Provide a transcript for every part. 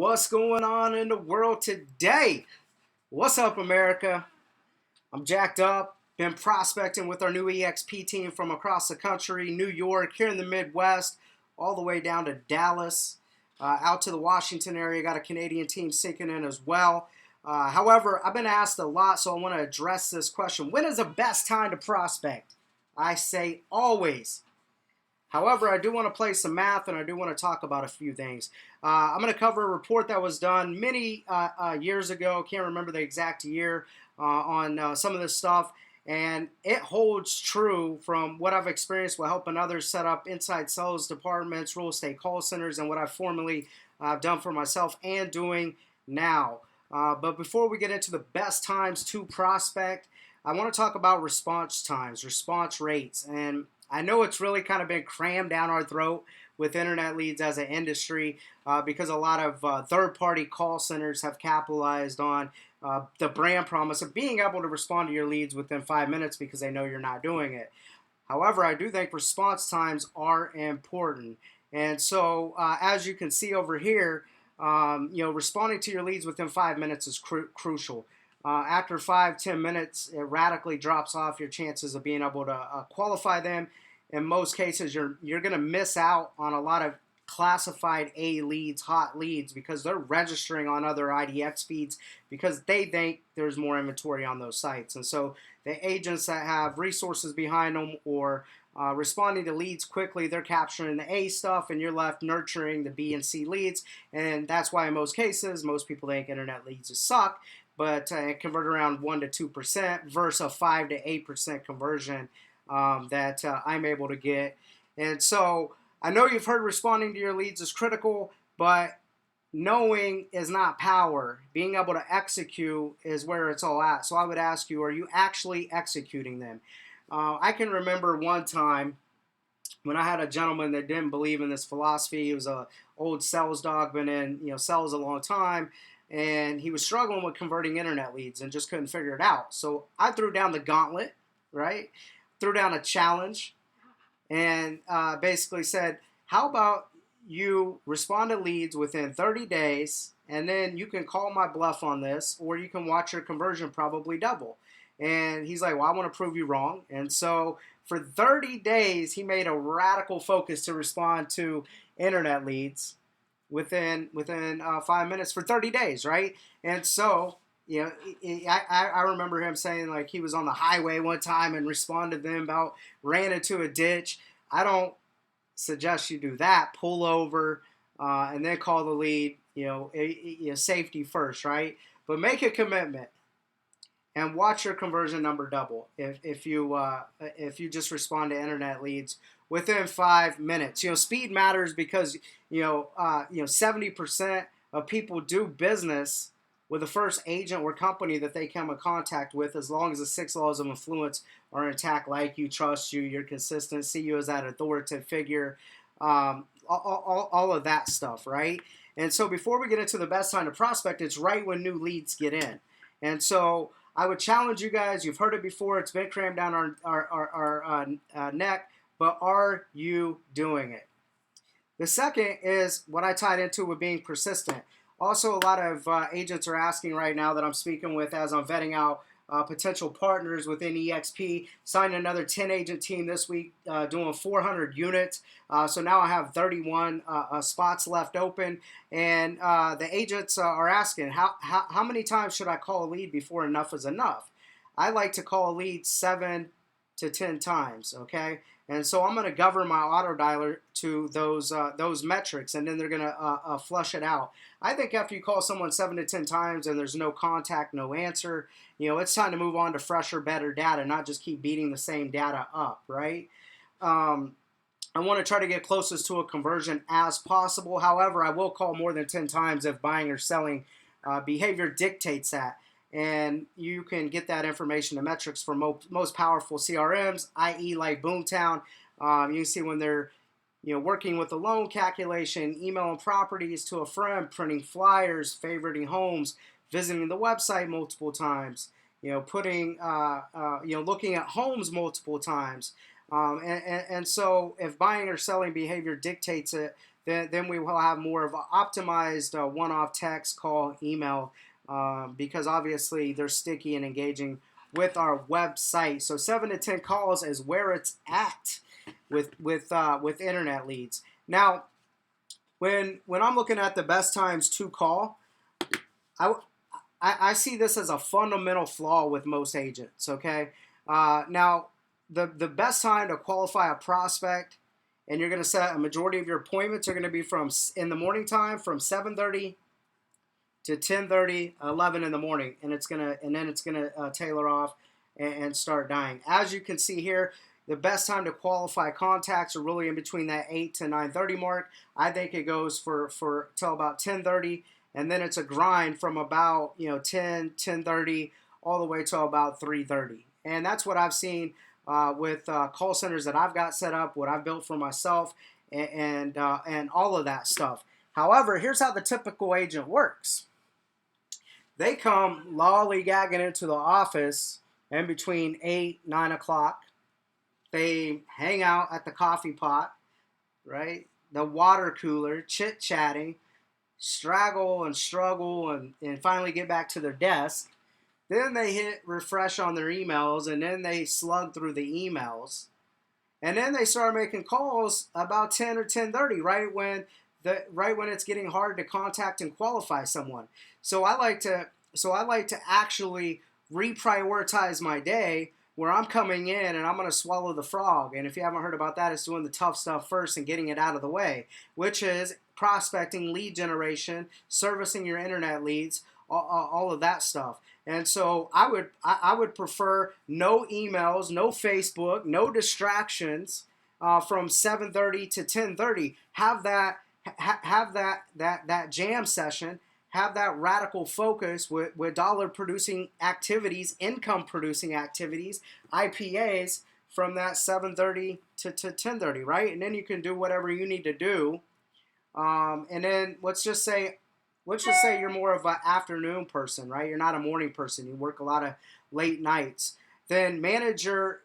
What's going on in the world today? What's up, America? I'm jacked up. Been prospecting with our new EXP team from across the country, New York, here in the Midwest, all the way down to Dallas, out to the Washington area. Got a Canadian team sinking in as well. However, I've been asked a lot, so I want to address this question. When is the best time to prospect? I say always. However, I do want to play some math and I do want to talk about a few things. I'm going to cover a report that was done many years ago. Can't remember the exact year on some of this stuff. And it holds true from what I've experienced while helping others set up inside sales departments, real estate call centers, and what I've formerly done for myself and doing now. But before we get into the best times to prospect, I want to talk about response times, response rates. And I know it's really kind of been crammed down our throat with internet leads as an industry because a lot of third-party call centers have capitalized on the brand promise of being able to respond to your leads within 5 minutes because they know you're not doing it. However, I do think response times are important. And so as you can see over here, responding to your leads within 5 minutes is crucial. After 5-10 minutes, it radically drops off your chances of being able to qualify them. In most cases, you're going to miss out on a lot of classified A leads, hot leads, because they're registering on other IDX feeds because they think there's more inventory on those sites. And so the agents that have resources behind them or responding to leads quickly, they're capturing the A stuff and you're left nurturing the B and C leads. And that's why in most cases, most people think internet leads just suck, but convert around 1 to 2% versus a 5 to 8% conversion that I'm able to get. And so I know you've heard responding to your leads is critical, but knowing is not power. Being able to execute is where it's all at. So I would ask you, are you actually executing them? I can remember one time when I had a gentleman that didn't believe in this philosophy. He was a old sales dog, been in sales a long time, and he was struggling with converting internet leads and just couldn't figure it out. So I threw down the gauntlet, right? Threw down a challenge and basically said, how about you respond to leads within 30 days and then you can call my bluff on this or you can watch your conversion probably double. And he's like, well, I want to prove you wrong. And so for 30 days, he made a radical focus to respond to internet leads within 5 minutes for 30 days, right? And so I remember him saying like he was on the highway one time and responded to them about ran into a ditch. I don't suggest you do that. Pull over and then call the lead. Safety first, right? But make a commitment and watch your conversion number double if you just respond to internet leads within 5 minutes. Speed matters because 70% of people do business with the first agent or company that they come in contact with, as long as the 6 laws of influence are intact, like you, trust you, you're consistent, see you as that authoritative figure, all of that stuff, right? And so before we get into the best time to prospect, it's right when new leads get in. And so I would challenge you guys, you've heard it before, it's been crammed down our neck, but are you doing it? The second is what I tied into with being persistent. Also, a lot of agents are asking right now that I'm speaking with as I'm vetting out potential partners within EXP. Signed another 10-agent team this week doing 400 units. So now I have 31 spots left open. And the agents are asking, how many times should I call a lead before enough is enough? I like to call a lead 7 to 10 times, okay? And so I'm going to govern my auto dialer to those metrics, and then they're going to flush it out. I think after you call someone 7 to 10 times and there's no contact, no answer, it's time to move on to fresher, better data, not just keep beating the same data up, right? I want to try to get closest to a conversion as possible. However, I will call more than 10 times if buying or selling behavior dictates that. And you can get that information and metrics from most powerful CRMs, i.e. like Boomtown. You can see when they're working with a loan calculation, emailing properties to a friend, printing flyers, favoriting homes, visiting the website multiple times, putting, looking at homes multiple times. And so if buying or selling behavior dictates it, then we will have more of an optimized one-off text, call, email, because obviously they're sticky and engaging with our website. So 7 to 10 calls is where it's at with internet leads. Now, when I'm looking at the best times to call, I see this as a fundamental flaw with most agents. Okay, now the best time to qualify a prospect, and you're going to set a majority of your appointments are going to be from in the morning time from 7:30 to 10:30, 11 in the morning, and then it's gonna tailor off and start dying. As you can see here, the best time to qualify contacts are really in between that 8 to 9:30 mark. I think it goes for till about 10:30, and then it's a grind from about 10:30 all the way to about 3:30, and that's what I've seen with call centers that I've got set up, what I've built for myself, and all of that stuff. However, here's how the typical agent works. They come lollygagging into the office in between 8, 9 o'clock. They hang out at the coffee pot, right? The water cooler, chit-chatting, straggle and struggle, and finally get back to their desk. Then they hit refresh on their emails, and then they slug through the emails. And then they start making calls about 10 or 10:30, right when it's getting hard to contact and qualify someone. So I like to actually reprioritize my day where I'm coming in and I'm going to swallow the frog. And if you haven't heard about that, it's doing the tough stuff first and getting it out of the way, which is prospecting, lead generation, servicing your internet leads, all of that stuff. And so I would prefer no emails, no Facebook, no distractions from 7:30 to 10:30. Have that jam session. Have that radical focus with dollar producing activities, income producing activities, IPAs from that 7:30 to 10:30, right? And then you can do whatever you need to do. And then let's just say you're more of an afternoon person, right? You're not a morning person. You work a lot of late nights. Then manage your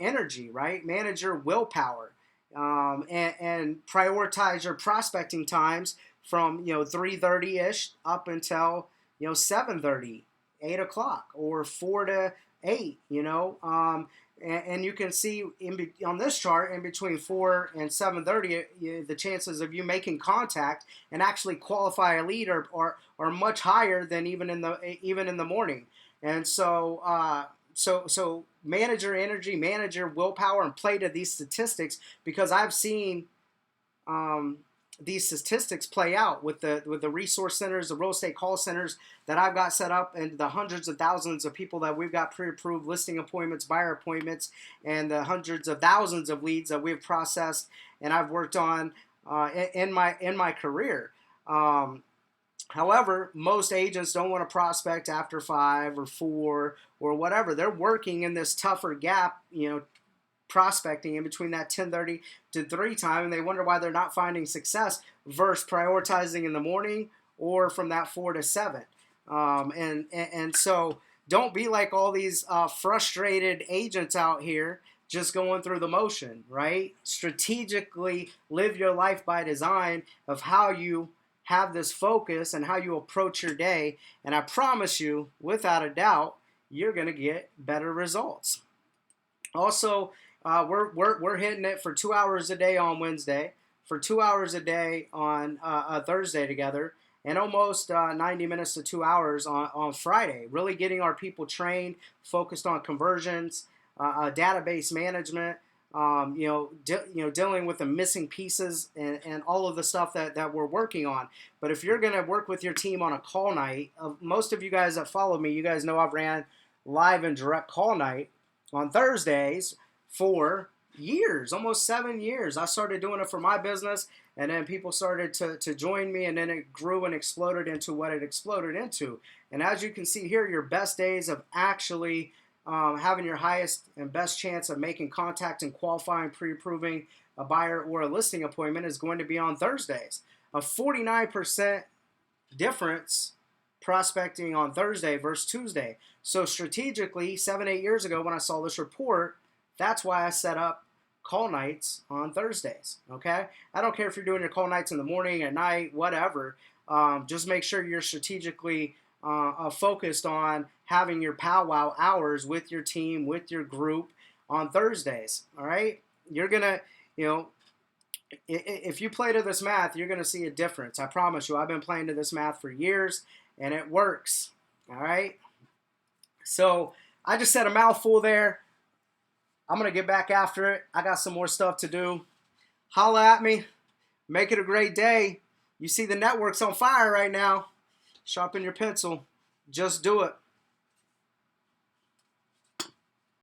energy, right? Manage your willpower, and prioritize your prospecting times from 3:30 ish up until 7:30, 8 o'clock, or 4 to 8. And you can see on this chart, in between 4 and 7:30, the chances of you making contact and actually qualify a lead are much higher than even in the morning. And so manage your energy, manage your willpower, and play to these statistics, because I've seen these statistics play out with the resource centers, the real estate call centers that I've got set up, and the hundreds of thousands of people that we've got pre-approved listing appointments, buyer appointments, and the hundreds of thousands of leads that we've processed and I've worked on in my career. However, most agents don't want to prospect after 5 or 4 or whatever. They're working in this tougher gap, prospecting in between that 10:30 to 3 time, and they wonder why they're not finding success versus prioritizing in the morning or from that 4 to 7. And so don't be like all these frustrated agents out here just going through the motion, right? Strategically live your life by design of how you have this focus and how you approach your day, and I promise you, without a doubt, you're going to get better results. Also, we're hitting it for 2 hours a day on Wednesday, for 2 hours a day on a Thursday together, and almost 90 minutes to 2 hours on Friday. Really getting our people trained, focused on conversions, database management, dealing with the missing pieces and all of the stuff that we're working on. But if you're going to work with your team on a call night, most of you guys that follow me, you guys know I've ran live and direct call night on Thursdays for years, almost 7 years. I started doing it for my business, and then people started to join me, and then it grew and exploded into what it exploded into. And as you can see here, your best days of actually having your highest and best chance of making contact and qualifying, pre-approving a buyer or a listing appointment is going to be on Thursdays. A 49% difference prospecting on Thursday versus Tuesday. So strategically, 7-8 years ago when I saw this report, that's why I set up call nights on Thursdays. Okay, I don't care if you're doing your call nights in the morning, at night, whatever. Just make sure you're strategically focused on having your powwow hours with your team, with your group on Thursdays. All right, you're gonna, you know, if you play to this math, you're gonna see a difference. I promise you. I've been playing to this math for years, and it works. All right. So I just said a mouthful there. I'm going to get back after it. I got some more stuff to do. Holla at me. Make it a great day. You see the network's on fire right now. Sharpen your pencil. Just do it.